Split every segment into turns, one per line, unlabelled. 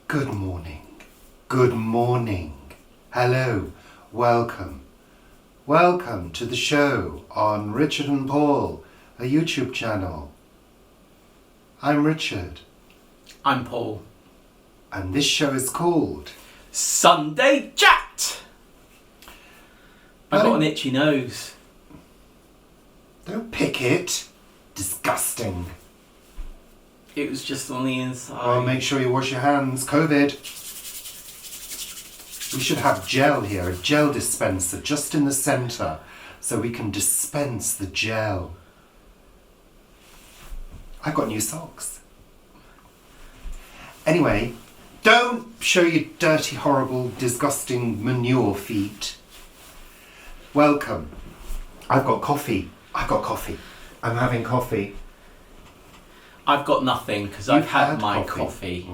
Good morning. Good morning. Hello. Welcome. Welcome to the show on Richard and Paul, a YouTube channel. I'm Richard.
I'm Paul.
And this show is called
Sunday Chat. I've got an itchy nose.
Don't pick it. Disgusting.
It was just on the inside.
Well, make sure you wash your hands. COVID. We should have gel here, a gel dispenser just in the centre, so we can dispense the gel. I've got new socks. Anyway, don't show your dirty, horrible, disgusting manure feet. Welcome. I've got coffee. I'm having coffee.
I've got nothing because I've had my coffee.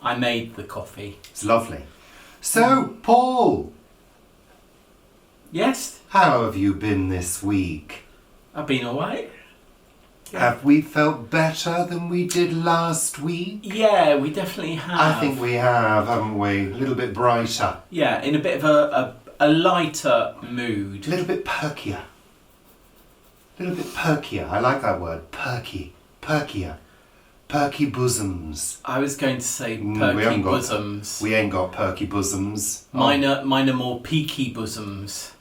I made the coffee.
It's lovely. So, Paul.
Yes?
How have you been this week?
I've been alright. Yeah.
Have we felt better than we did last week?
Yeah, we definitely have.
I think we have, haven't we? A little bit brighter.
Yeah, in a bit of a lighter mood.
A little bit perkier. I like that word. Perkier. Perky bosoms.
I was going to say perky bosoms.
We ain't got perky bosoms.
Mine are more peaky bosoms.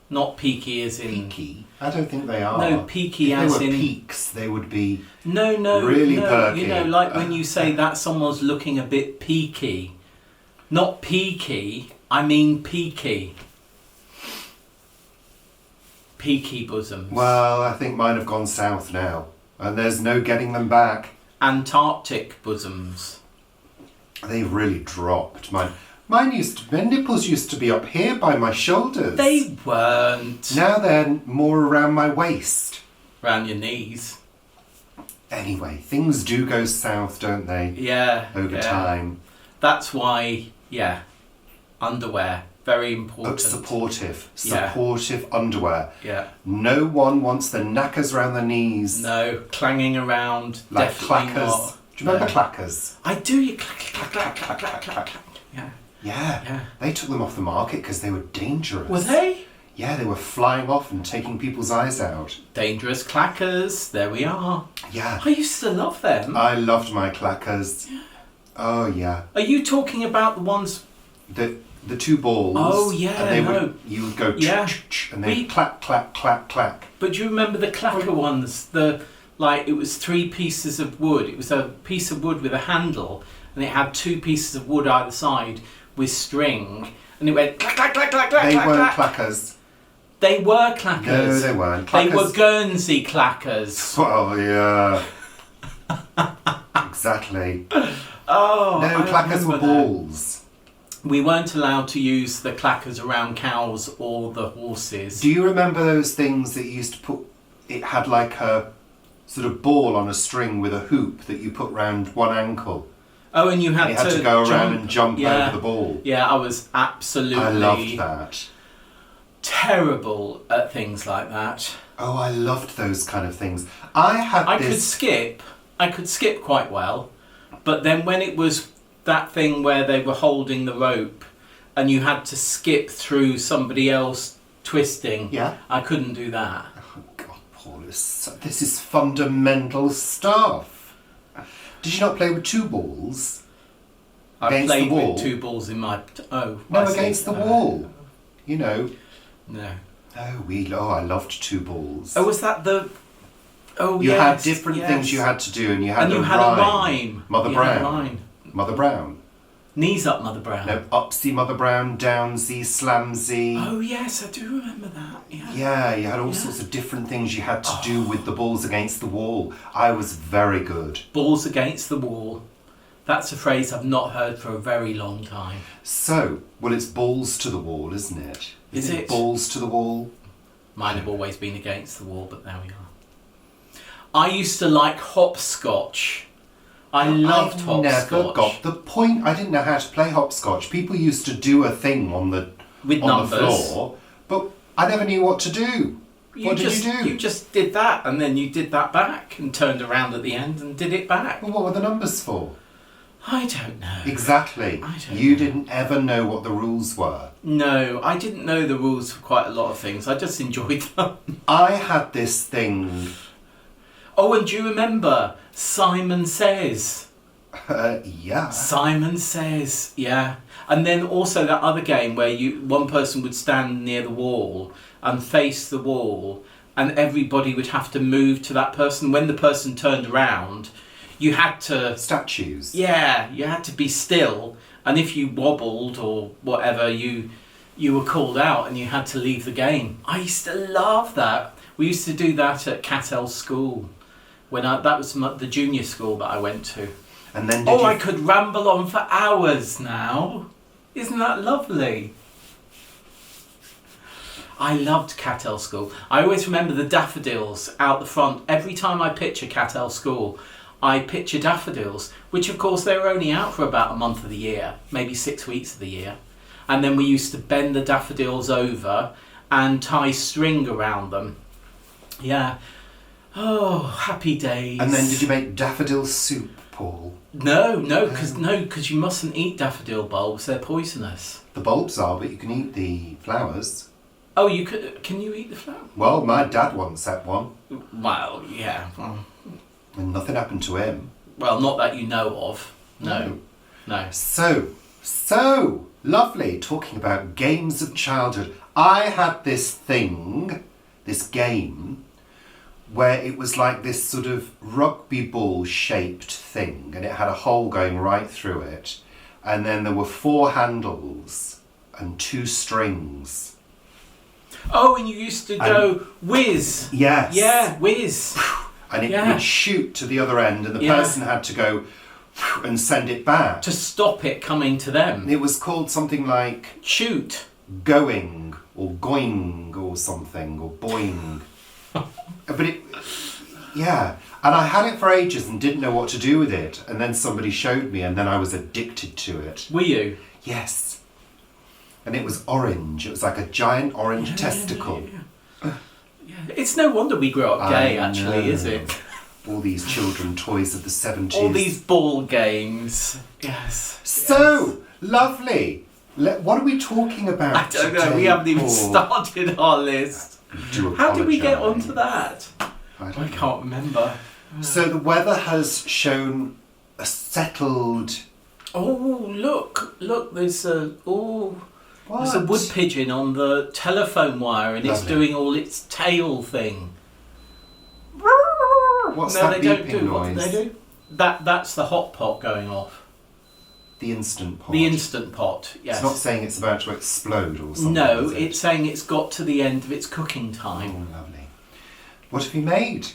Not peaky as in...
Peaky? I don't think they are.
No, peaky as in...
If they were peaks, they would be
really
perky.
You know, like when you say that someone's looking a bit peaky. Not peaky, I mean peaky. Peaky bosoms.
Well, I think mine have gone south now, and there's no getting them back.
Antarctic bosoms.
They've really dropped. My nipples used to be up here by my shoulders.
They weren't.
Now they're more around my waist.
Around your knees.
Anyway, things do go south, don't they?
Yeah.
Over time.
That's why, underwear. Very important.
Supportive underwear.
Yeah.
No one wants the knackers around their knees.
No, clanging around.
Like
definitely
clackers.
not.
Do you remember clackers?
I do. You clack.
Yeah. They took them off the market because they were dangerous.
Were they?
Yeah, they were flying off and taking people's eyes out.
Dangerous clackers. There we are.
Yeah.
I used to love them.
I loved my clackers. Yeah. Oh, yeah.
Are you talking about the ones...
The two balls.
Oh, yeah,
and you would go and they clack, clack, clack, clack.
But do you remember the clacker ones? It was 3 pieces of wood. It was a piece of wood with a handle, and it had 2 pieces of wood either side with string, and it went clack, clack, clack, clack, clack,
They
clack,
weren't
clack.
clackers.
They were clackers.
No, they weren't.
Clackers. They were Guernsey clackers.
Well, yeah. Exactly.
Oh,
no, clackers were balls.
We weren't allowed to use the clackers around cows or the horses.
Do you remember those things that you used to put... It had like a sort of ball on a string with a hoop that you put round one ankle.
Oh, and you had
to go around and jump over the ball.
Yeah, I was absolutely...
I loved that.
Terrible at things like that.
Oh, I loved those kind of things.
I could skip quite well, but then when it was that thing where they were holding the rope and you had to skip through somebody else twisting, I couldn't do that.
Oh, God, Paul, this is fundamental stuff. Did you not play with 2 balls?
I played with 2 balls in my...
against the wall. You know.
No.
I loved 2 balls.
Oh, was that the... Oh,
you had different things you had to do, and you had
a rhyme.
Mother Brown.
Knees up, Mother Brown.
No, upsy, Mother Brown, downsy, slamsy.
Oh, yes, I do remember that.
Yeah, you had all sorts of different things you had to do with the balls against the wall. I was very good.
Balls against the wall. That's a phrase I've not heard for a very long time.
So, it's balls to the wall, isn't it?
Is it?
Balls to the wall?
Mine have always been against the wall, but there we are. I used to like hopscotch. I loved hopscotch.
I never got the point. I didn't know how to play hopscotch. People used to do a thing on the floor, but I never knew what to do. What did you do?
You just did that, and then you did that back, and turned around at the end and did it back.
Well, what were the numbers for?
I don't know.
Exactly. You didn't ever know what the rules were.
No, I didn't know the rules for quite a lot of things. I just enjoyed them.
I had this thing.
Oh, and do you remember Simon Says?
Yeah.
Simon Says, yeah. And then also that other game where one person would stand near the wall and face the wall, and everybody would have to move to that person. When the person turned around, you had to...
Statues.
Yeah, you had to be still, and if you wobbled or whatever, you were called out and you had to leave the game. I used to love that. We used to do that at Cattell School. That was the junior school that I went to.
And then
I could ramble on for hours now. Isn't that lovely? I loved Cattell School. I always remember the daffodils out the front. Every time I picture Cattell School, I picture daffodils, which of course they were only out for about a month of the year, maybe 6 weeks of the year. And then we used to bend the daffodils over and tie string around them. Yeah. Oh, happy days.
And then did you make daffodil soup, Paul?
No, because you mustn't eat daffodil bulbs. They're poisonous.
The bulbs are, but you can eat the flowers.
Oh, you could? Can you eat the flower?
Well, my dad once had one.
Well, yeah.
And nothing happened to him.
Well, not that you know of. No.
So lovely. Talking about games of childhood. I had this game, where it was like this sort of rugby ball shaped thing, and it had a hole going right through it, and then there were 4 handles and 2 strings.
Oh, and you used to go whiz.
Yes.
Yeah, whiz.
And it would shoot to the other end, and the person had to go and send it back.
To stop it coming to them.
It was called something like...
Shoot.
Going, or going, or something, or boing. But and I had it for ages and didn't know what to do with it, and then somebody showed me, and then I was addicted to it.
Were you?
Yes. And it was orange. It was like a giant orange testicle.
Yeah. It's no wonder we grew up gay, actually, is it?
All these children toys of the 70s.
All these ball games. Yes.
So, lovely. What are we talking about
I don't know,
today,
we haven't even
Paul?
started our list. How did we get onto that? I can't remember.
So the weather has shown a settled...
Oh, look, there's a
What?
there's a wood pigeon on the telephone wire, and it's doing all its tail thing.
What's
No,
that
they don't
beeping
do. What do
noise?
they do? That's the hot pot going off.
The Instant Pot.
The Instant Pot, yes.
It's not saying it's about to explode or something.
No,
is it?
it's saying it's got to the end of its cooking
Oh,
time.
lovely. What have you made?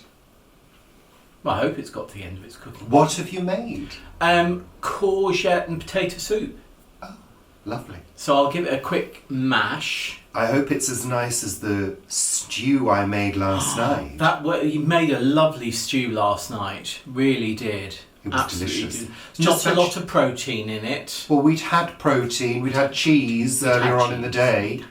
Well, I hope it's got to the end of its cooking.
What have you made?
Courgette and potato soup.
Oh, lovely.
So I'll give it a quick mash.
I hope it's as nice as the stew I made last night.
You made a lovely stew last night. Really did.
It was
Absolutely
delicious.
did.
Just
Not a lot of protein in it.
Well, we'd had protein, we'd had cheese earlier on in the day.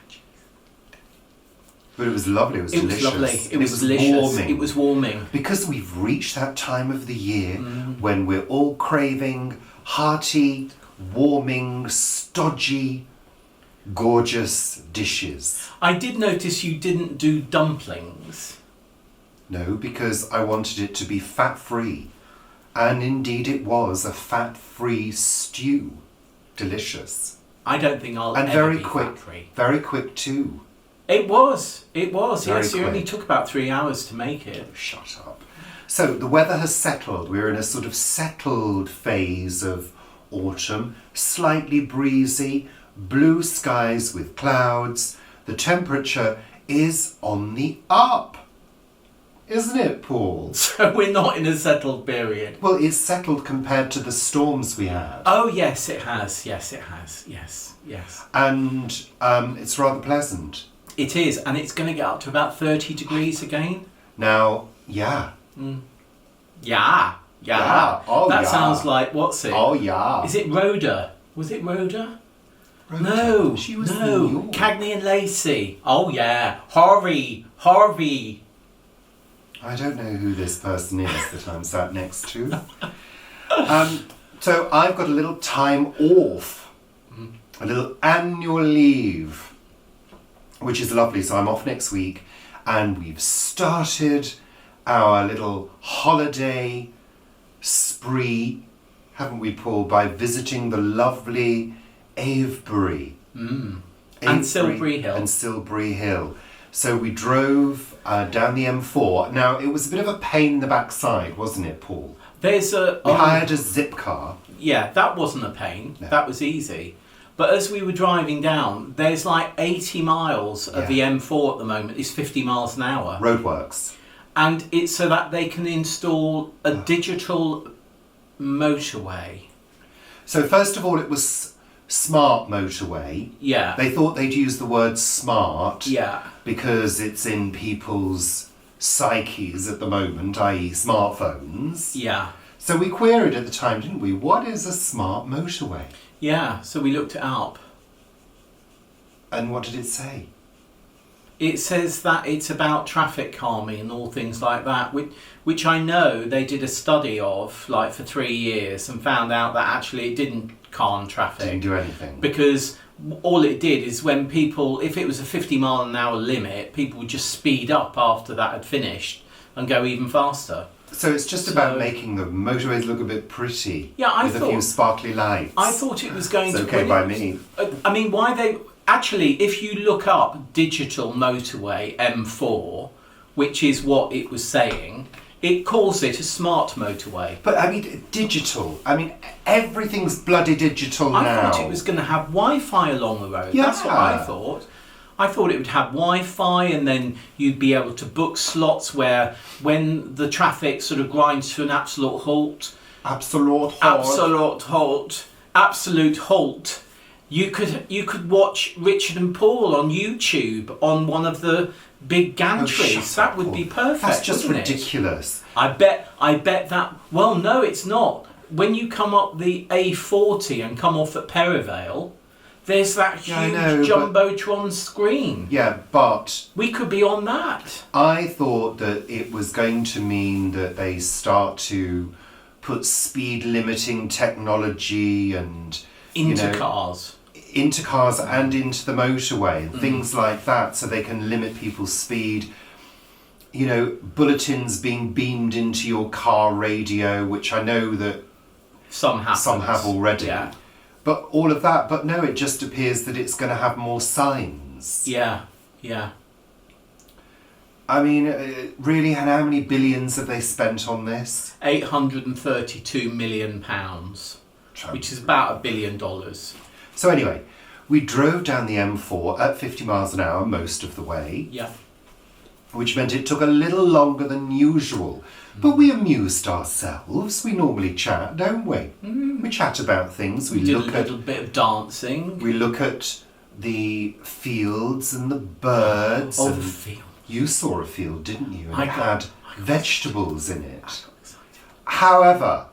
But it was lovely, it was delicious.
It was lovely. It
And
was delicious.
warming.
It was warming.
Because we've reached that time of the year when we're all craving hearty, warming, stodgy, gorgeous dishes.
I did notice you didn't do dumplings.
No, because I wanted it to be fat-free. And indeed it was a fat-free stew. Delicious.
I don't think I'll
And
ever
very
be
quick.
fat-free.
Very quick too.
It was.
Very
Yes, it only
quick.
took about 3 hours to make it.
Shut up. So the weather has settled. We're in a sort of settled phase of autumn. Slightly breezy, blue skies with clouds. The temperature is on the up. Isn't it, Paul?
So we're not in a settled period.
Well, it's settled compared to the storms we had.
Oh, yes, it has. Yes, it has. Yes.
And it's rather pleasant.
It is, and it's going to get up to about 30 degrees again.
Now, yeah.
Yeah.
Yeah. Oh,
that
yeah.
sounds like, what's it?
Oh, yeah.
Is it Rhoda? Was it Rhoda?
Rhoda.
No,
She was in
no.
New York.
Cagney and Lacey. Oh yeah, Harvey.
I don't know who this person is that I'm sat next to. So I've got a little time off, a little annual leave, which is lovely. So I'm off next week, and we've started our little holiday spree, haven't we, Paul, by visiting the lovely Avebury.
And
Avebury
Silbury Hill.
And Silbury Hill. So we drove down the M4. Now, it was a bit of a pain in the backside, wasn't it, Paul?
There's a...
We hired a zip car.
Yeah, that wasn't a pain.
No.
That was easy. But as we were driving down, there's like 80 miles of the M4 at the moment. It's 50 miles an hour.
Roadworks.
And it's so that they can install a digital motorway.
So first of all, it was smart motorway.
Yeah.
They thought they'd use the word smart
Yeah.
because it's in people's psyches at the moment, i.e. smartphones.
Yeah.
So we queried at the time, didn't we? What is a smart motorway?
Yeah. So we looked it up.
And what did it say?
It says that it's about traffic calming and all things like that, which I know they did a study of like for 3 years and found out that actually it didn't calm traffic.
Didn't do anything.
Because all it did is when people, if it was a 50 mile an hour limit, people would just speed up after that had finished and go even faster.
So it's just about making the motorways look a bit pretty.
Yeah,
with a few sparkly lights.
I thought it was going
it's
to...
okay by me.
I mean, why they... Actually, if you look up digital motorway M4, which is what it was saying, it calls it a smart motorway.
But I mean, digital. I mean, everything's bloody digital now.
I thought it was going to have Wi-Fi along the road.
Yeah.
That's what I thought. I thought it would have Wi-Fi, and then you'd be able to book slots where when the traffic sort of grinds to an absolute halt, you could watch Richard and Paul on YouTube on one of the big gantries. That would be perfect.
That's just
wouldn't
ridiculous.
I bet that. Well, no, it's not. When you come up the A40 and come off at Perivale, there's that huge jumbotron screen.
Yeah, but
We could be on that.
I thought that it was going to mean that they start to put speed limiting technology and
Into cars.
Into cars and into the motorway and things like that, so they can limit people's speed. You know, bulletins being beamed into your car radio, which I know that
Some have
already.
Yeah.
But all of that, but no, it just appears that it's going to have more signs.
Yeah. Yeah.
I mean, really, and how many billions have they spent on this?
£832 million, which is about $1 billion.
So anyway, we drove down the M4 at 50 miles an hour most of the way.
Yeah.
Which meant it took a little longer than usual. But we amused ourselves. We normally chat, don't we? We chat about things.
We did a little bit of dancing.
We look at the fields and the birds.
Oh,
and
the field.
You saw a field, didn't you? And
I
it
got
had vegetables in it. However,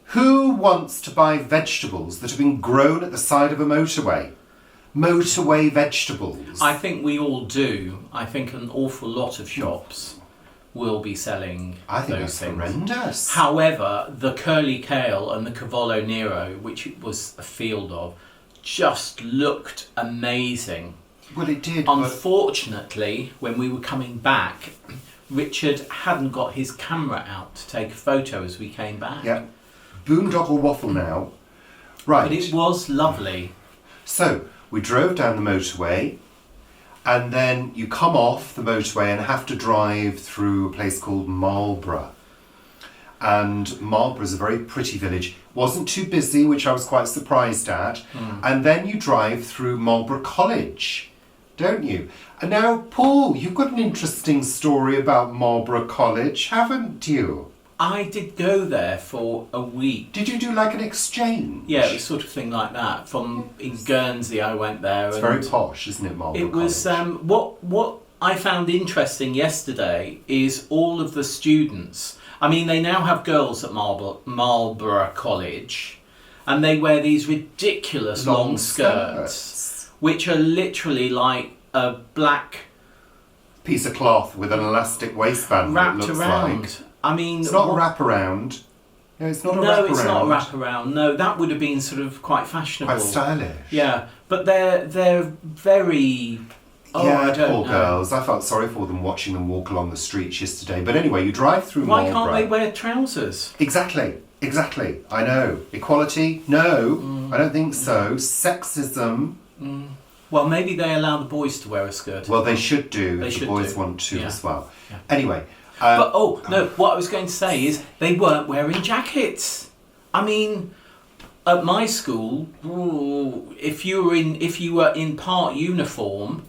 who wants to buy vegetables that have been grown at the side of a motorway? Motorway vegetables.
I think we all do. I think an awful lot of shops will be selling
I think
those
that's
things.
horrendous.
However, the curly kale and the cavallo nero, which it was a field of, just looked amazing.
Well, it did.
Unfortunately, when we were coming back, Richard hadn't got his camera out to take a photo as we came back.
Yeah. Boondoggle waffle now. Right.
But it was lovely.
So, we drove down the motorway, and then you come off the motorway and have to drive through a place called Marlborough. And Marlborough is a very pretty village. Wasn't too busy, which I was quite surprised at. And then you drive through Marlborough College, don't you? And now, Paul, you've got an interesting story about Marlborough College, haven't you?
I did go there for a week.
Did you do like an exchange?
Yeah, it was sort of thing like that. In Guernsey, I went there.
It's very posh, isn't it, Marlborough
It was
College?
what I found interesting yesterday is all of the students. I mean, they now have girls at Marlborough College, and they wear these ridiculous long skirts, which are literally like a black
piece of cloth with an elastic waistband.
wrapped
it looks
around.
Like.
I mean,
It's not a wraparound. No, it's not a wraparound.
No, it's not a wraparound. No, that would have been sort of quite fashionable.
Quite stylish.
Yeah, but they're very. Oh,
yeah,
I don't
poor
know.
girls. I felt sorry for them watching them walk along the streets yesterday. But anyway, you drive through
Why
Marlborough.
can't they wear trousers?
Exactly. I know. Equality? No, I don't think so. Sexism?
Well, maybe they allow the boys to wear a skirt.
Well, they should do
They
if
should
the boys
do.
want to
Yeah.
as well.
Yeah.
Anyway.
But no, what I was going to say is they weren't wearing jackets. I mean, at my school, if you were in part uniform,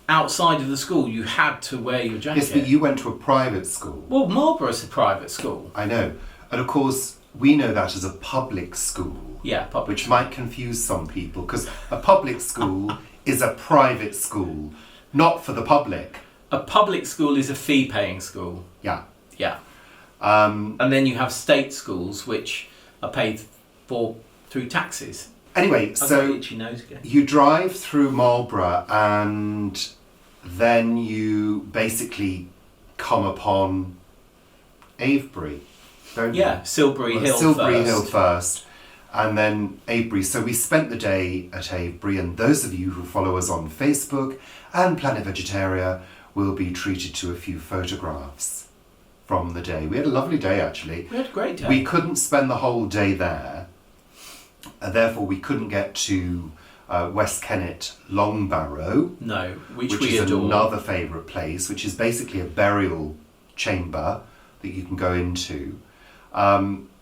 outside of the school, you had to wear your jacket.
Yes, but you went to a private school.
Well, Marlborough's a private school.
I know. And of course, we know that as a public school.
Yeah, public.
Which might confuse some people, because a public school is a private school, not for the public.
A public school is a fee-paying school.
Yeah.
Yeah. And then you have state schools, which are paid for through taxes.
Anyway,
I've got
so
itchy nose again.
you drive through Marlborough and then you basically come upon Avebury, don't you?
Yeah, Silbury Hill
Silbury
first.
Hill first, and then Avebury. So we spent the day at Avebury, and those of you who follow us on Facebook and Planet Vegetaria will be treated to a few photographs from the day. We had a lovely day, actually.
We had a great day.
We couldn't spend the whole day there, and therefore we couldn't get to West Kennet Longbarrow,
No, which
which
we
is
adore.
another favourite place, which is basically a burial chamber that you can go into.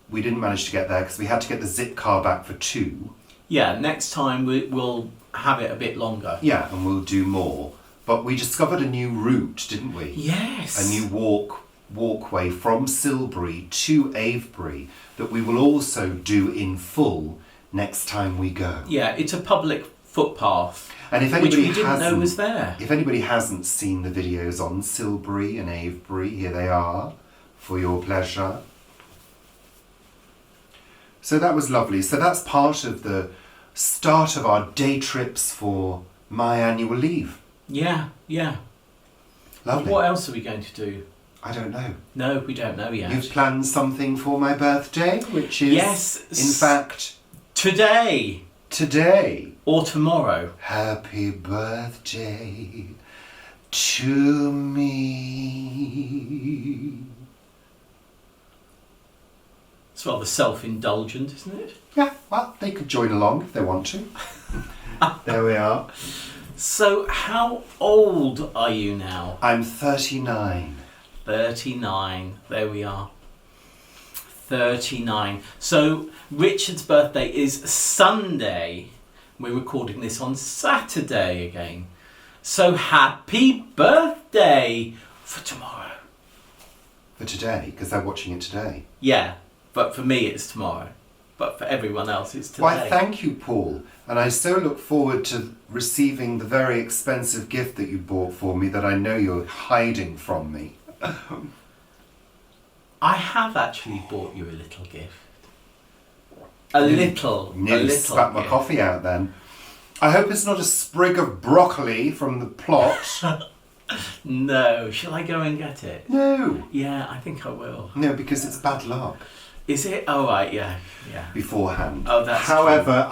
We didn't manage to get there because we had to get the zip car back for 2.
Yeah, next time we'll have it a bit longer.
Yeah, and we'll do more. But we discovered a new route, didn't we?
Yes.
A new walkway from Silbury to Avebury that we will also do in full next time we go.
Yeah, it's a public footpath,
And if
which
anybody
we didn't know was there.
If anybody hasn't seen the videos on Silbury and Avebury, here they are for your pleasure. So that was lovely. So that's part of the start of our day trips for my annual leave.
Yeah, yeah.
Lovely.
What else are we going to do?
I don't know.
No, we don't know yet.
You've planned something for my birthday, which is,
Yes,
in fact,
today
today.
or tomorrow.
Happy birthday to me.
It's rather self-indulgent, isn't it?
Yeah, well, they could join along if they want to. There we are.
So, how old are you now?
I'm 39.
39. There we are. 39. So, Richard's birthday is Sunday. We're recording this on Saturday again. So, happy birthday for tomorrow.
For today, because they're watching it today.
Yeah, but for me it's tomorrow. But for everyone else it's today.
Why, thank you, Paul. And I so look forward to receiving the very expensive gift that you bought for me that I know you're hiding from me.
I have actually bought you a little gift. A little
Nearly spat my
gift.
coffee out then. I hope it's not a sprig of broccoli from the plot.
No, shall I go and get it?
No.
Yeah, I think I will.
No, because it's bad luck
Is it? Oh, right, yeah, yeah.
beforehand.
Oh, that's
However,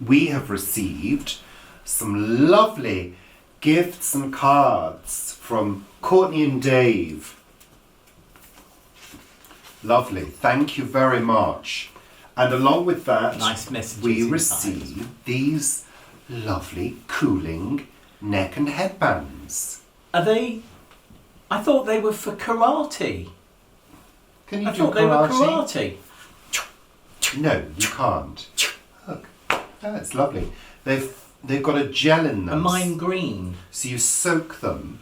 we have received some lovely gifts and cards from Courtney and Dave. Lovely. Thank you very much. And along with that,
Nice messages
we
inside.
received these lovely cooling neck and headbands.
Are they? I thought they were for karate.
Can you
I
do
thought they were karate.
No, you can't. Look, oh, it's lovely. They've got a gel in them.
A mine green.
So you soak them.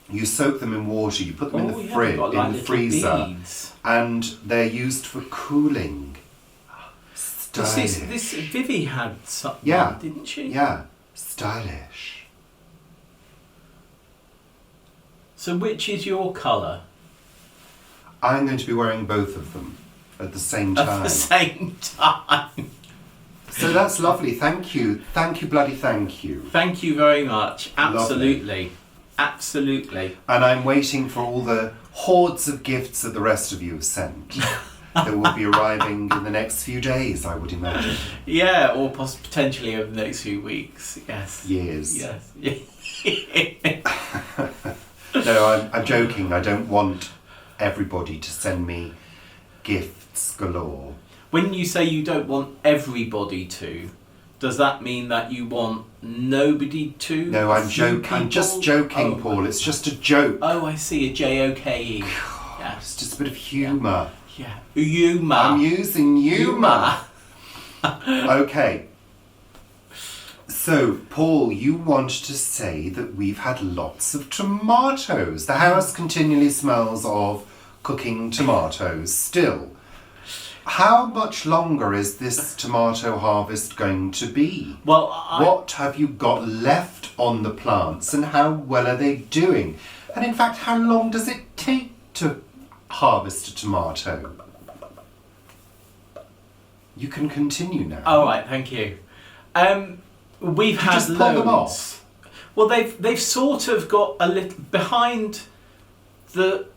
You soak them in water. You put them in the
they've
fridge,
got
in
like
the
little
freezer,
beads.
and they're used for cooling. Stylish.
This Vivi had something,
Yeah.
didn't she?
Yeah, stylish.
So which is your colour?
I'm going to be wearing both of them. at the same
At
time.
the same time.
So that's lovely. Thank you. Thank you, bloody thank you.
Thank you very much.
Lovely.
Absolutely. Absolutely.
And I'm waiting for all the hordes of gifts that the rest of you have sent. That will be arriving in the next few days, I would imagine.
Yeah, or potentially over the next few weeks. Yes.
Years.
Yes.
No, I'm joking. I don't want everybody to send me gifts galore.
When you say you don't want everybody to, does that mean that you want nobody to?
No, I'm just joking, Paul. It's just a joke.
Oh, I see. A J-O-K-E. Yeah.
It's just a bit of humour.
Yeah. Humour.
I'm using humour. Okay. So, Paul, you want to say that we've had lots of tomatoes. The house continually smells of cooking tomatoes still. How much longer is this tomato harvest going to be?
Well,
What have you got left on the plants and how well are they doing? And in fact, how long does it take to harvest a tomato? You can continue now.
All right, thank you. We've had
just pull
loads.
them off?
Well, they've sort of got a little behind the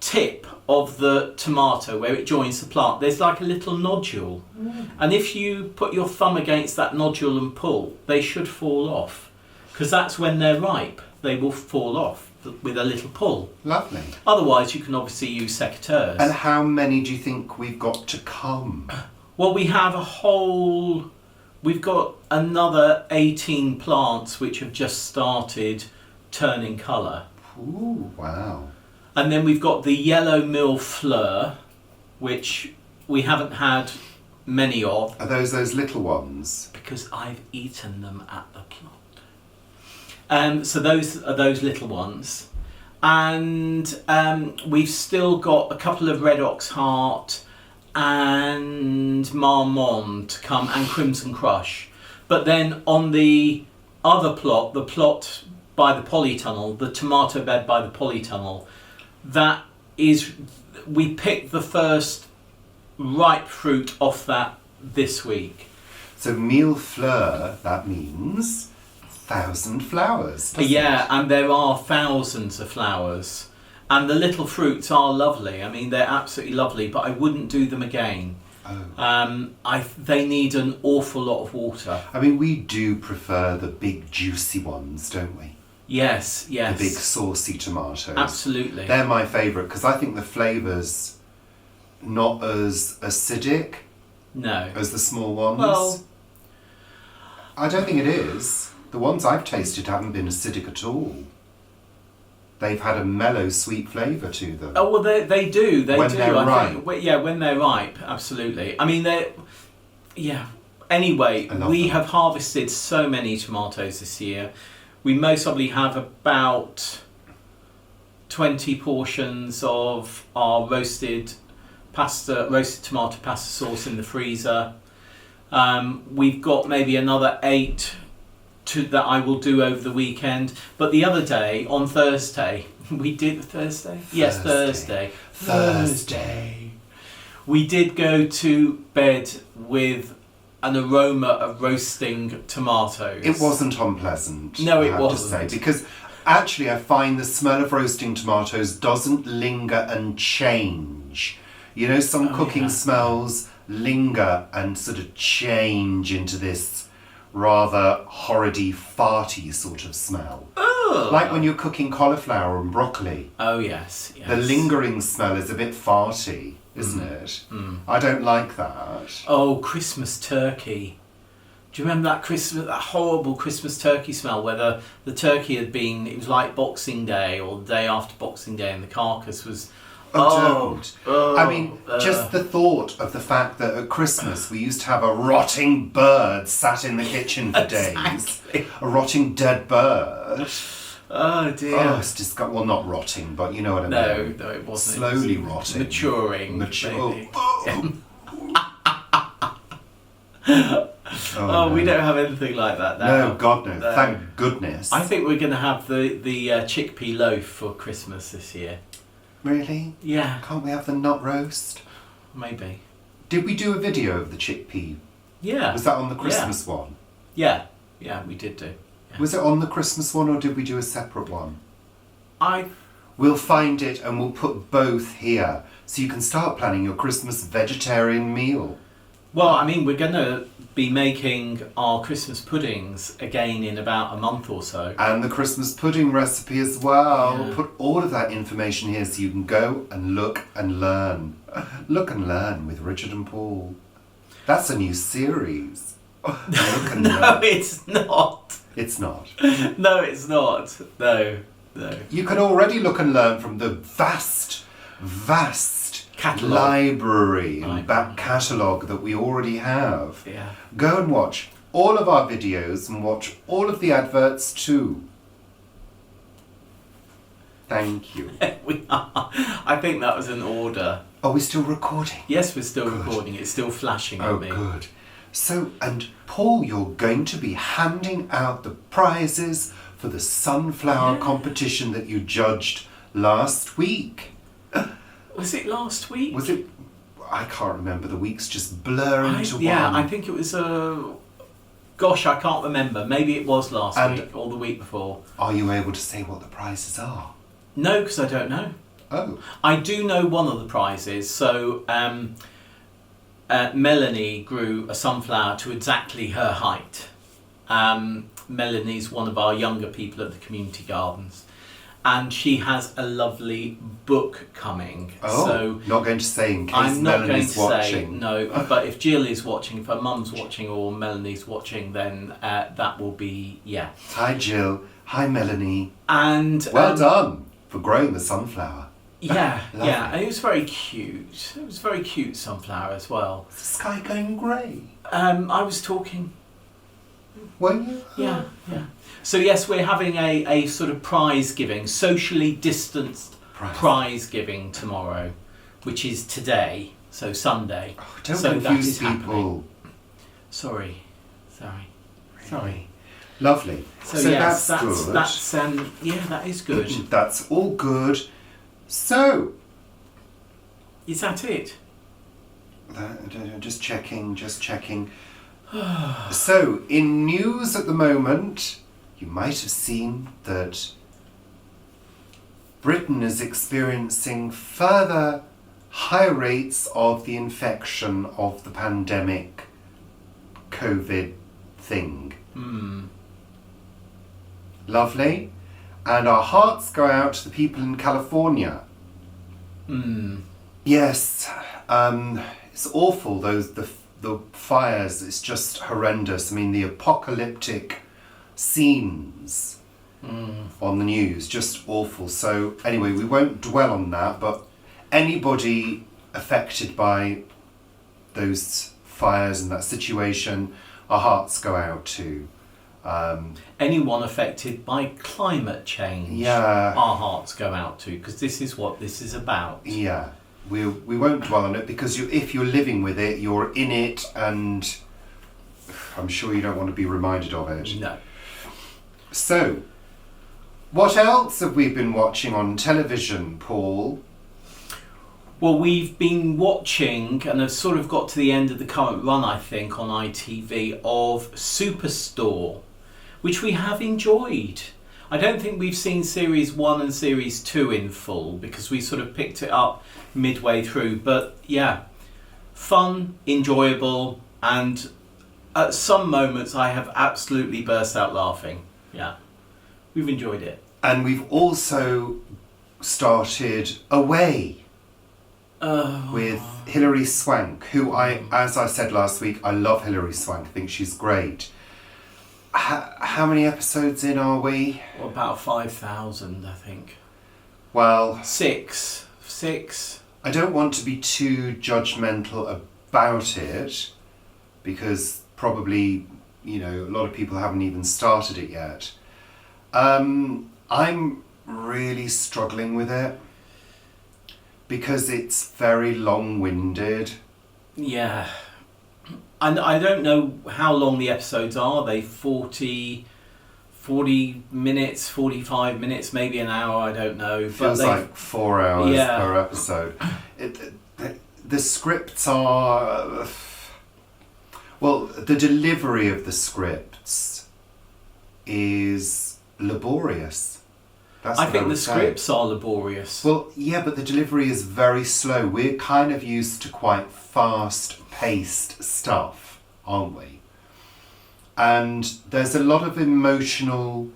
tip of the tomato where it joins the plant. There's like a little nodule, and if you put your thumb against that nodule and pull, they should fall off, because that's when they're ripe. They will fall off with a little pull.
Lovely.
Otherwise, you can obviously use secateurs.
And how many do you think we've got to come?
Well, we've got another 18 plants which have just started turning colour.
Ooh, wow.
And then we've got the yellow mill fleur, which we haven't had many of.
Are those little ones?
Because I've eaten them at the plot. So those are those little ones. And we've still got a couple of red ox heart and marmont to come, and crimson crush. But then on the other plot, the plot by the polytunnel, the tomato bed by the polytunnel, that is, we picked the first ripe fruit off that this week.
So mille fleur, that means 1,000 flowers, doesn't
Yeah,
it?
and there are thousands of flowers. And the little fruits are lovely. I mean, they're absolutely lovely, but I wouldn't do them again.
Oh.
They need an awful lot of water.
I mean, we do prefer the big juicy ones, don't we?
Yes.
The big saucy tomatoes.
Absolutely.
They're my favourite because I think the flavour's not as acidic
No.
as the small ones.
Well,
I don't think it is. The ones I've tasted haven't been acidic at all. They've had a mellow, sweet flavour to them.
oh well, they do. They
When
do.
they're
I
ripe.
think. Yeah, when they're ripe, absolutely. I mean, they're. Yeah. Anyway,
I love
we
them.
have harvested so many tomatoes this year. We most probably have about 20 portions of our roasted tomato pasta sauce in the freezer. We've got maybe another 8 that I will do over the weekend. But the other day, on Thursday, we did Thursday? Yes, Thursday. We did go to bed with an aroma of roasting tomatoes.
It wasn't unpleasant.
No, it
I have
wasn't.
to say, because actually I find the smell of roasting tomatoes doesn't linger and change. You know, some cooking smells linger and sort of change into this rather horridy, farty sort of smell.
Oh.
Like when you're cooking cauliflower and broccoli.
Oh, yes.
The lingering smell is a bit farty, isn't it? I don't like that.
Oh, Christmas turkey. Do you remember that horrible Christmas turkey smell where the turkey had been, it was like Boxing Day or the day after Boxing Day and the carcass was...
Don't. I mean, just the thought of the fact that at Christmas we used to have a rotting bird sat in the kitchen for days. A rotting dead bird.
Oh dear.
Oh, it's disgusting. Well, not rotting, but you know what I mean.
No, it wasn't.
Slowly
It was
rotting.
Maturing.
Mature.
Oh, we don't have anything like that now.
No, God no. Thank goodness.
I think we're going to have the chickpea loaf for Christmas this year.
Really?
Yeah.
Can't we have the nut roast?
maybe.
Did we do a video of the chickpea?
Yeah.
Was that on the Christmas one?
Yeah, we did do. Yeah.
Was it on the Christmas one, or did we do a separate one?
We'll
find it and we'll put both here, so you can start planning your Christmas vegetarian meal.
Well, I mean, we're going to be making our Christmas puddings again in about a month or so.
And the Christmas pudding recipe as well.
Yeah.
We'll put all of that information here so you can go and look and learn. Look and Learn with Richard and Paul. That's a new series. Look and
No,
Learn.
it's not.
It's not.
No, it's not. No.
You can already look and learn from the vast
Catalogue.
library and back catalogue that we already have.
Yeah.
Go and watch all of our videos and watch all of the adverts too. Thank you.
We are. I think that was an order.
Are we still recording?
Yes, we're still
Good.
recording. It's still flashing
Oh,
at me.
good. So, and Paul, you're going to be handing out the prizes for the sunflower competition that you judged last week.
Was it last week?
Was it? I can't remember. The weeks just blur into one.
Yeah, I think it was. Gosh, I can't remember. Maybe it was last week or the week before.
Are you able to say what the prizes are?
No, because I don't know.
Oh.
I do know one of the prizes. So, Melanie grew a sunflower to exactly her height. Melanie's one of our younger people at the community gardens, and she has a lovely book coming.
Oh,
so
not going to say in case
I'm not
Melanie's
going to
watching.
say no, but if Jill is watching, if her mum's watching, or Melanie's watching, then that will be
Hi Jill. Hi Melanie.
And
well done for growing the sunflower.
Yeah,
Lovely.
and it was very cute. It was a very cute sunflower as well.
Is the sky going grey?
I was talking.
Were you?
Yeah. So yes, we're having a sort of prize giving, socially distanced prize giving tomorrow, which is today, so Sunday.
Oh, don't
so that
confuse
is
people.
happening. Sorry.
Lovely.
So yes,
that's good.
That's that is good.
That's all good. So,
Is that it?
just checking. So, in news at the moment, you might have seen that Britain is experiencing further high rates of the infection of the pandemic COVID thing. Lovely. And our hearts go out to the people in California. Yes, it's awful, the fires, it's just horrendous. I mean, the apocalyptic scenes on the news, just awful. So anyway, we won't dwell on that, but anybody affected by those fires and that situation, our hearts go out to.
Anyone affected by climate change,
Yeah.
our hearts go out to, because this is what this is about.
Yeah, we won't dwell on it, because if you're living with it, you're in it, and I'm sure you don't want to be reminded of it.
No.
So, what else have we been watching on television, Paul?
Well, we've been watching, and have sort of got to the end of the current run, I think, on ITV, of Superstore, which we have enjoyed. I don't think we've seen Series 1 and Series 2 in full, because we sort of picked it up midway through. But yeah, fun, enjoyable, and at some moments I have absolutely burst out laughing. Yeah, we've enjoyed it.
And we've also started Away with Hilary Swank, who as I said last week, I love Hilary Swank. I think she's great. How many episodes in are we?
Well, about 5,000, I think.
Well,
Six.
I don't want to be too judgmental about it, because probably, a lot of people haven't even started it yet. I'm really struggling with it, because it's very long-winded.
Yeah. And I don't know how long the episodes are. Are they 40 minutes, 45 minutes, maybe an hour, I don't know.
Feels like 4 hours per episode. the scripts are... Well, the delivery of the scripts is laborious. That's
I
what
think
would
the
say.
scripts are laborious.
Well, yeah, but the delivery is very slow. We're kind of used to quite fast-paced stuff, aren't we? And there's a lot of emotional,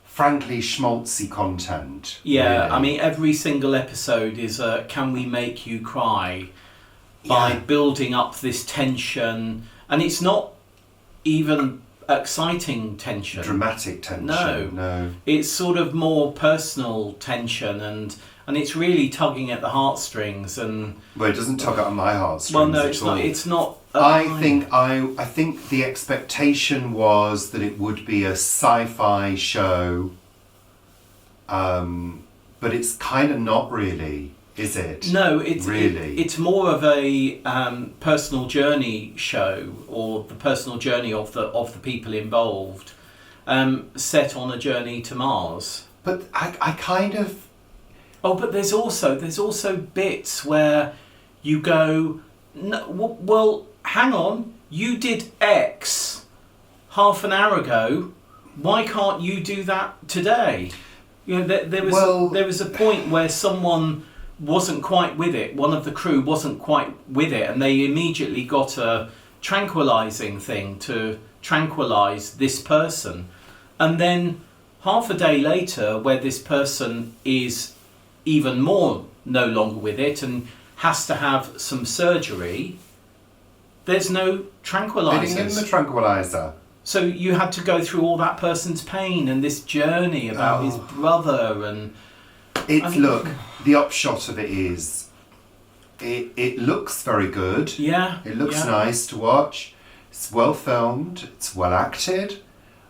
frankly, schmaltzy content.
Yeah,
really.
I mean, every single episode is a can we make you cry by
Yeah.
building up this tension. And it's not even exciting tension.
Dramatic tension.
No. It's sort of more personal tension, and it's really tugging at the heartstrings. And
Well, it doesn't tug at my heartstrings.
well, no,
at
it's
all.
not. It's not.
I think the expectation was that it would be a sci-fi show, but it's kind of not really, is it?
No, it's
really.
it's more of a personal journey show, or the personal journey of the people involved, set on a journey to Mars.
But I kind of...
Oh, but there's also bits where you go, no, well, hang on, you did X half an hour ago. Why can't you do that today? You know, there was a point where someone wasn't quite with it. One of the crew wasn't quite with it, and they immediately got a tranquilizing thing to tranquilize this person. And then half a day later, where this person is even more no longer with it and has to have some surgery, there's no tranquilizers.
They didn't give him the tranquilizer.
So you had to go through all that person's pain and this journey about his brother and...
Look, the upshot of it is, it looks very good.
Yeah.
It looks
yeah.
nice to watch. It's well filmed. It's well acted.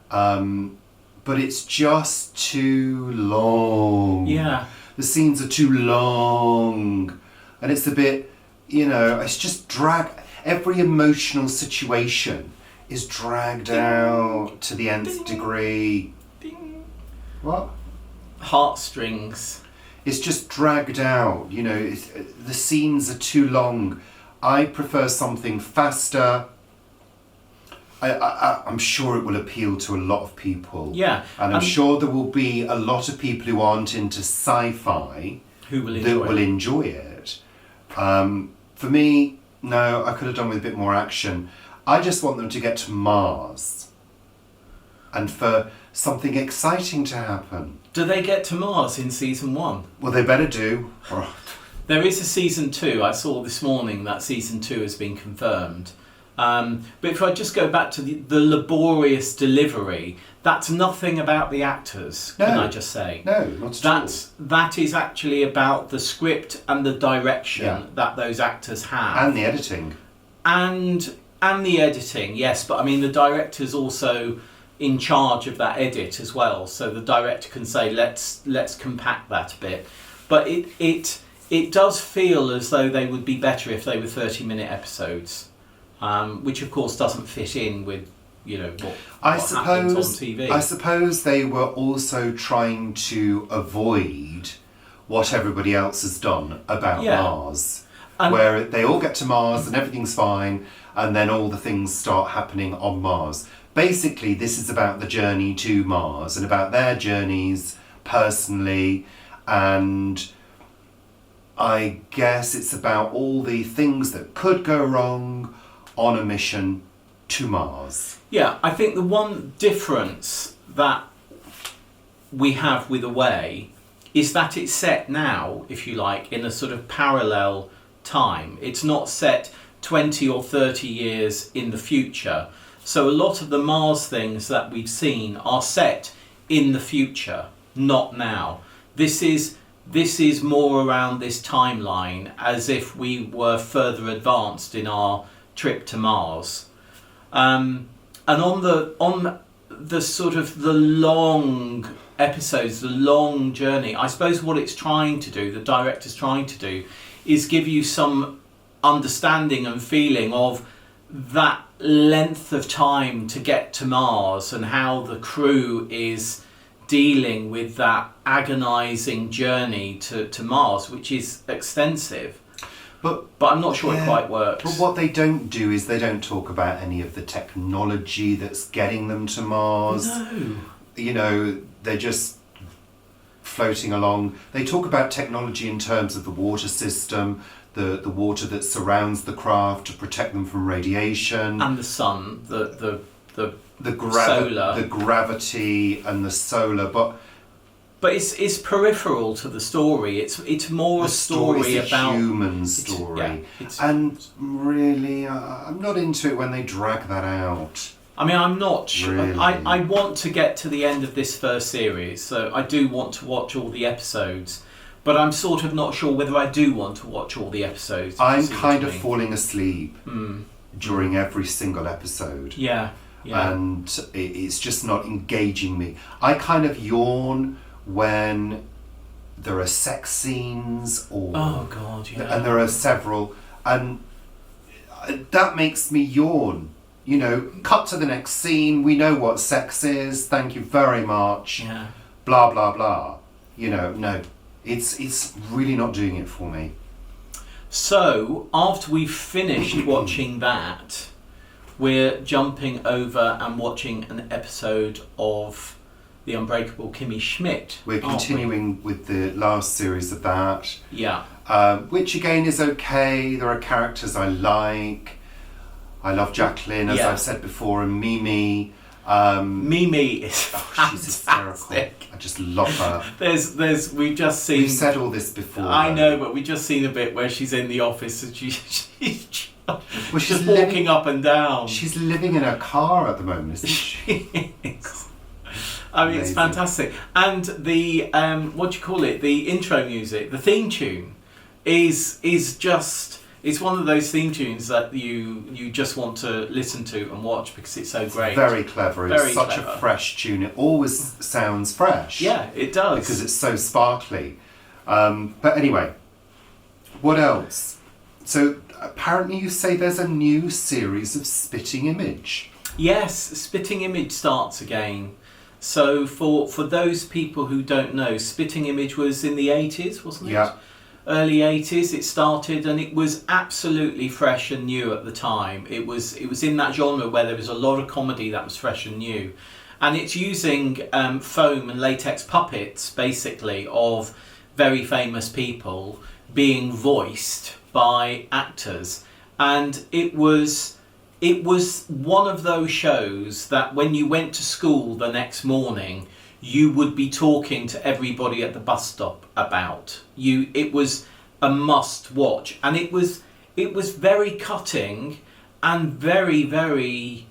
But it's just too long.
Yeah.
The scenes are too long. And it's a bit, it's just every emotional situation is dragged out to the nth degree.
Ding.
What?
Heartstrings.
It's just dragged out, the scenes are too long. I prefer something faster. I'm sure it will appeal to a lot of people.
Yeah.
And I'm sure there will be a lot of people who aren't into sci-fi
Who will
that will enjoy it. For me, no, I could have done with a bit more action. I just want them to get to Mars and for something exciting to happen.
Do they get to Mars in season 1?
Well, they better do.
There is a season 2. I saw this morning that season 2 has been confirmed. But if I just go back to the laborious delivery, that's nothing about the actors,
No.
can I just say?
No, not at all.
That is actually about the script and the direction that those actors have.
And the editing.
And the editing, yes, but I mean the director's also in charge of that edit as well, so the director can say let's compact that a bit. But it does feel as though they would be better if they were 30-minute episodes, which of course doesn't fit in with what happens on TV.
I suppose they were also trying to avoid what everybody else has done about Mars, where they all get to Mars and everything's fine, and then all the things start happening on Mars. Basically, this is about the journey to Mars and about their journeys personally, and I guess it's about all the things that could go wrong on a mission to Mars.
Yeah, I think the one difference that we have with Away is that it's set now, if you like, in a sort of parallel time. It's not set 20 or 30 years in the future. So a lot of the Mars things that we've seen are set in the future, not now. This is more around this timeline, as if we were further advanced in our trip to Mars. And on the sort of the long episodes, the long journey, I suppose what it's trying to do, the director's trying to do, is give you some understanding and feeling of that length of time to get to Mars and how the crew is dealing with that agonising journey to Mars, which is extensive.
But
I'm not sure it quite works.
But what they don't do is they don't talk about any of the technology that's getting them to Mars.
No.
You know, they're just floating along. They talk about technology in terms of the water system, the water that surrounds the craft to protect them from radiation.
And the sun, the
solar. The gravity and the solar. But
it's peripheral to the story. It's more a story about
a human story. And really, I'm not into it when they drag that out.
I mean, I'm not sure.
Really?
I want to get to the end of this first series, so I do want to watch all the episodes. But I'm sort of not sure whether I do want to watch all the episodes.
I'm kind of falling asleep during every single episode.
Yeah.
And it's just not engaging me. I kind of yawn when there are sex scenes or...
Oh, God, yeah.
And there are several. And that makes me yawn. You know, cut to the next scene. We know what sex is. Thank you very much.
Yeah.
Blah, blah, blah. You know, no. It's really not doing it for me.
So, after we've finished watching that, we're jumping over and watching an episode of The Unbreakable Kimmy Schmidt.
We're continuing with the last series of that.
Yeah.
Which again is okay. There are characters I like. I love Jacqueline, as I've said before, and Mimi.
Mimi is fantastic.
She's hysterical. I just love her.
We've just seen...
We've said all this before.
I know, but we've just seen a bit where she's in the office and she's just
living,
walking up and down.
She's living in her car at the moment, isn't she?
Is. I mean, it's fantastic. And the, what do you call it? The intro music, the theme tune, is just... It's one of those theme tunes that you just want to listen to and watch because it's so great.
Very clever. It's such a fresh tune. It always sounds fresh.
Yeah, it does.
Because it's so sparkly. But anyway, what else? So apparently you say there's a new series of Spitting Image. Yes,
Spitting Image starts again. So for those people who don't know, Spitting Image was in the 80s, wasn't it?
Yeah.
Early 80s it started, and it was absolutely fresh and new at the time. It was in that genre where there was a lot of comedy that was fresh and new, and it's using foam and latex puppets basically of very famous people being voiced by actors, and it was one of those shows that when you went to school the next morning you would be talking to everybody at the bus stop about. It was a must watch, and it was very cutting and very, very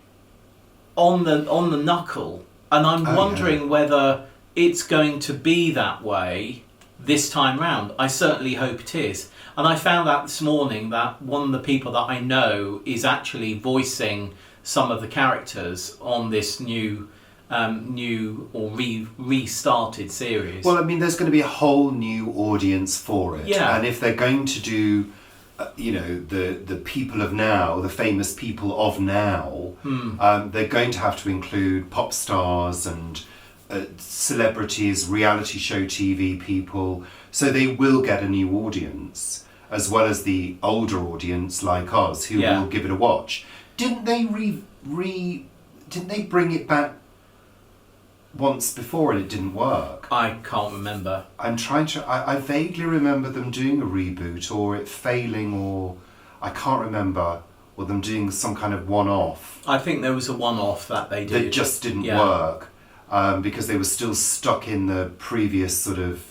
on the knuckle. And I'm wondering whether it's going to be that way this time round. I certainly hope it is. And I found out this morning that one of the people that I know is actually voicing some of the characters on this new or restarted series.
Well, I mean, there's going to be a whole new audience for it.
Yeah.
And if they're going to do, the people of now, the famous people of now, they're going to have to include pop stars and celebrities, reality show TV people. So they will get a new audience, as well as the older audience like us who will give it a watch. Didn't they didn't they bring it back once before and it didn't work?
I can't remember.
I vaguely remember them doing a reboot or it failing, or I can't remember, or them doing some kind of one-off.
I think there was a one-off that they did.
That just didn't work because they were still stuck in the previous sort of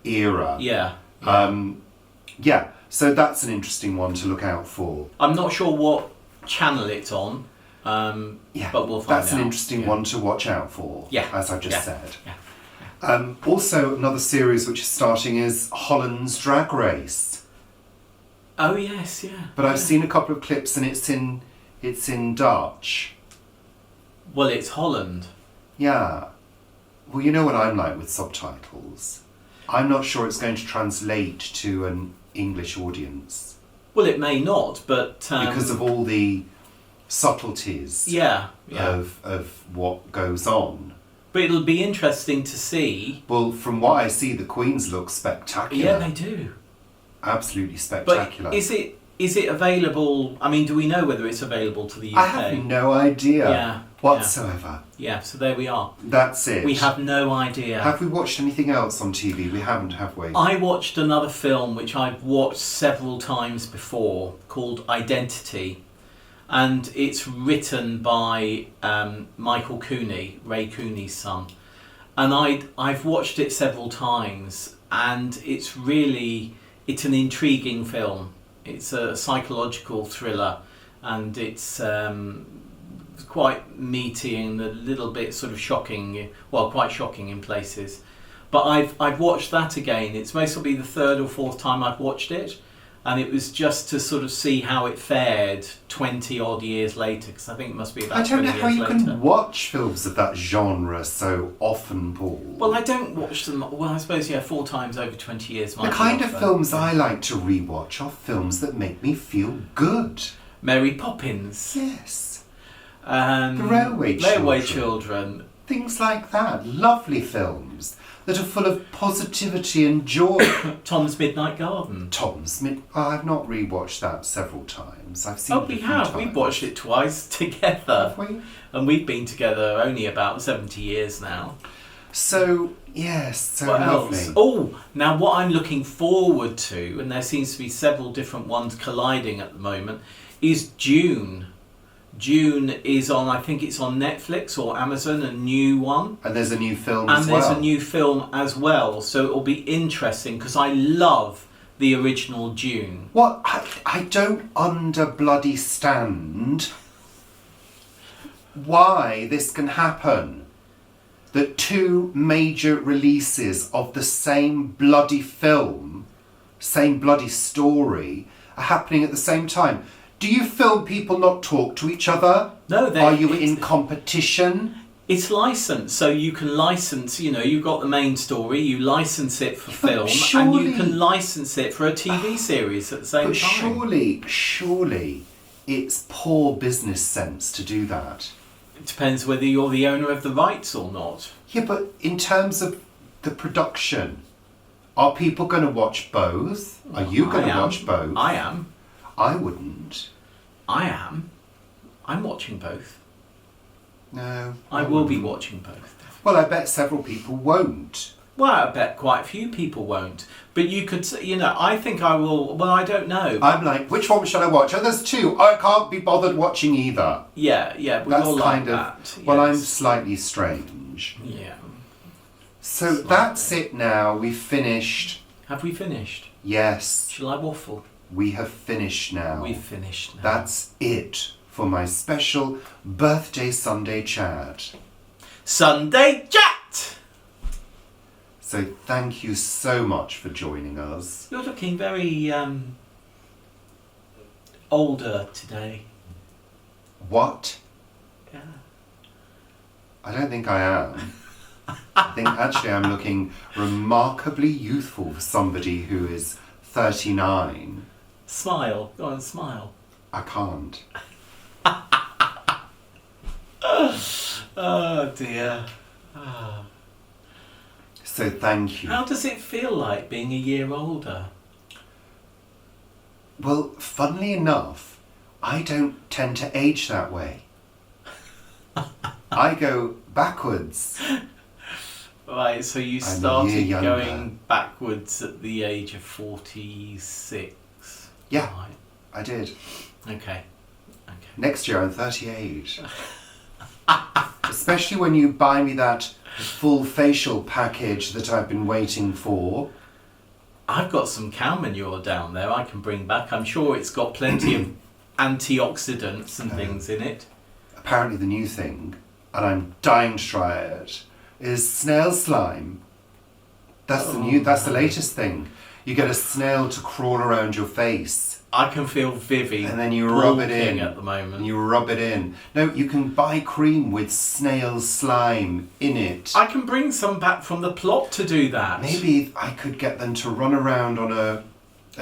era.
Yeah.
So that's an interesting one to look out for.
I'm not sure what channel it's on. But we'll find out.
That's an interesting one to watch out for, as I just said.
Yeah.
Also, another series which is starting is Holland's Drag Race.
Oh yes, yeah.
But I've seen a couple of clips and it's in Dutch.
Well, it's Holland.
Yeah. Well, you know what I'm like with subtitles. I'm not sure it's going to translate to an English audience.
Well, it may not, but
because of all the subtleties of what goes on.
But it'll be interesting to see.
Well, from what I see, the Queens look spectacular.
Yeah, they do.
absolutely
But
spectacular.
is it available? I mean, do we know whether it's available to the UK?
I have no idea
Yeah,
whatsoever.
Yeah, so there we are.
That's it.
We have no idea.
Have we watched anything else on TV? We haven't, have we?
I watched another film which I've watched several times before called Identity, and it's written by Michael Cooney, Ray Cooney's son, and I've watched it several times, and it's an intriguing film. It's a psychological thriller, and it's quite meaty and a little bit sort of shocking, well, quite shocking in places. But I've watched that again. It's mostly the third or fourth time I've watched it, and it was just to sort of see how it fared 20 odd years later, because I think it must be about 20 years later.
I don't know how you can watch films of that genre so often, Paul.
Well, I don't watch them, well, I suppose, 4 times over 20 years.
The kind of films I like to rewatch are films that make me feel good.
Mary Poppins.
Yes.
The
Railway
Children.
Things like that. Lovely films that are full of positivity and joy.
Tom's Midnight Garden.
I've not rewatched that several times. I've seen it a few times.
We've watched it twice together.
Have we?
And we've been together only about 70 years now.
So, yes, so
what
lovely.
Else? Oh, now what I'm looking forward to, and there seems to be several different ones colliding at the moment, is June. June is on, I think it's on Netflix or Amazon, a new one.
And there's a new film as well.
And there's a new film as well, so it'll be interesting because I love the original June.
What? I don't bloody stand why this can happen. That 2 major releases of the same bloody film, same bloody story, are happening at the same time. Do you film people not talk to each other?
No,
are you in competition?
It's licensed, so you can license, you've got the main story, you license it for film, and you can license it for a TV series at the same time.
But surely, it's poor business sense to do that.
It depends whether you're the owner of the rights or not.
Yeah, but in terms of the production, are people going to watch both? Are you going to watch both?
I am.
I wouldn't.
I am. I'm watching both.
No.
I will be watching both.
Well, I bet several people won't.
Well, I bet quite a few people won't. But you could, I think I will. Well, I don't know.
I'm like, which one should I watch? Oh, there's 2. I can't be bothered watching either.
Yeah, we all like that.
Well, I'm slightly strange.
Yeah.
So that's it now. We've finished.
Have we finished?
Yes.
Shall I waffle?
We have finished now.
We've finished now.
That's it for my special birthday Sunday chat.
Sunday chat!
So thank you so much for joining us.
You're looking very older today.
What?
Yeah.
I don't think I am. I think actually I'm looking remarkably youthful for somebody who is 39.
Smile. Go on, smile.
I can't.
Oh dear. Oh.
So thank you.
How does it feel like being a year older?
Well, funnily enough, I don't tend to age that way. I go backwards.
Right, so you
I'm
started going backwards at the age of 46.
Yeah,
right.
I did.
Okay.
Next year I'm 38. Especially when you buy me that full facial package that I've been waiting for.
I've got some cow manure down there I can bring back. I'm sure it's got plenty of antioxidants and things in it.
Apparently the new thing, and I'm dying to try it, is snail slime. That's the latest thing. You get a snail to crawl around your face.
I can feel Vivi
and then you rub it in
at the moment.
And you rub it in. No, you can buy cream with snail slime in it.
I can bring some back from the plot to do that.
Maybe I could get them to run around on a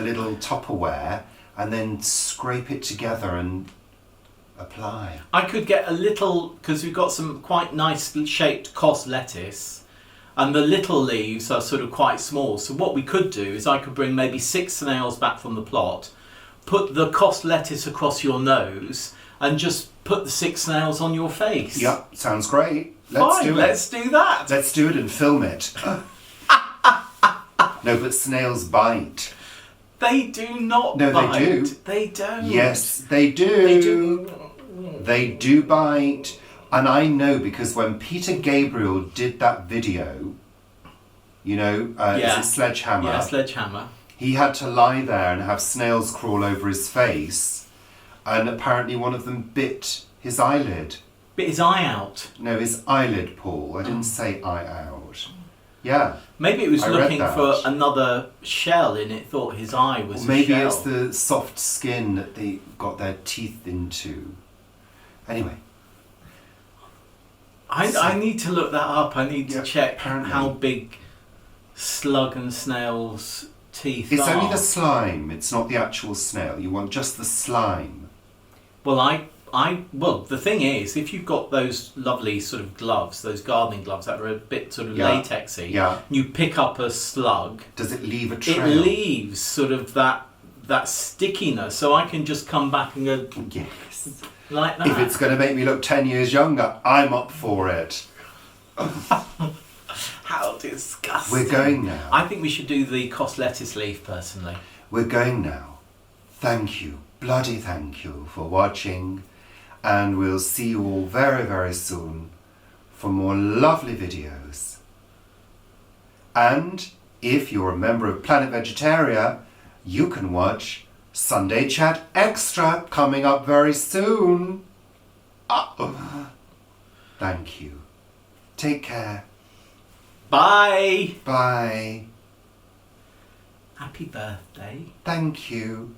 little Tupperware and then scrape it together and apply.
I could get a little, because we've got some quite nice shaped cos lettuce. And the little leaves are sort of quite small. So what we could do is I could bring maybe 6 snails back from the plot, put the cost lettuce across your nose, and just put the 6 snails on your face.
Yep, sounds great. Let's do it.
Let's do that.
Let's do it and film it. No, but snails bite.
They do not
No,
bite.
they do.
They don't.
Yes, they do.
They do.
They do bite. And I know because when Peter Gabriel did that video, you know, is it Sledgehammer?
Yeah, Sledgehammer.
He had to lie there and have snails crawl over his face. And apparently one of them bit his eyelid.
Bit his eye out.
No, his eyelid, Paul. I didn't say eye out. Yeah.
Maybe it was
I read
looking
that.
for another shell in it, thought his eye was
Or maybe
a shell.
it's the soft skin that they got their teeth into. Anyway.
I need to look that up. I need to check
apparently.
how big slug and snail's teeth
It's
are.
only the slime, it's not the actual snail. You want just the slime.
Well, well, the thing is, if you've got those lovely sort of gloves, those gardening gloves that are a bit sort of latexy, you pick up a slug.
Does it leave a trail?
It leaves sort of that stickiness, so I can just come back and go
Yes.
like that.
If it's going to make me look 10 years younger, I'm up for it.
How disgusting.
We're going now.
I think we should do the cost lettuce leaf, personally.
We're going now. Thank you, bloody thank you for watching. And we'll see you all very, very soon for more lovely videos. And if you're a member of Planet Vegetaria, you can watch Sunday Chat Extra coming up very soon. Thank you. Take care.
Bye.
Bye.
Happy birthday.
Thank you.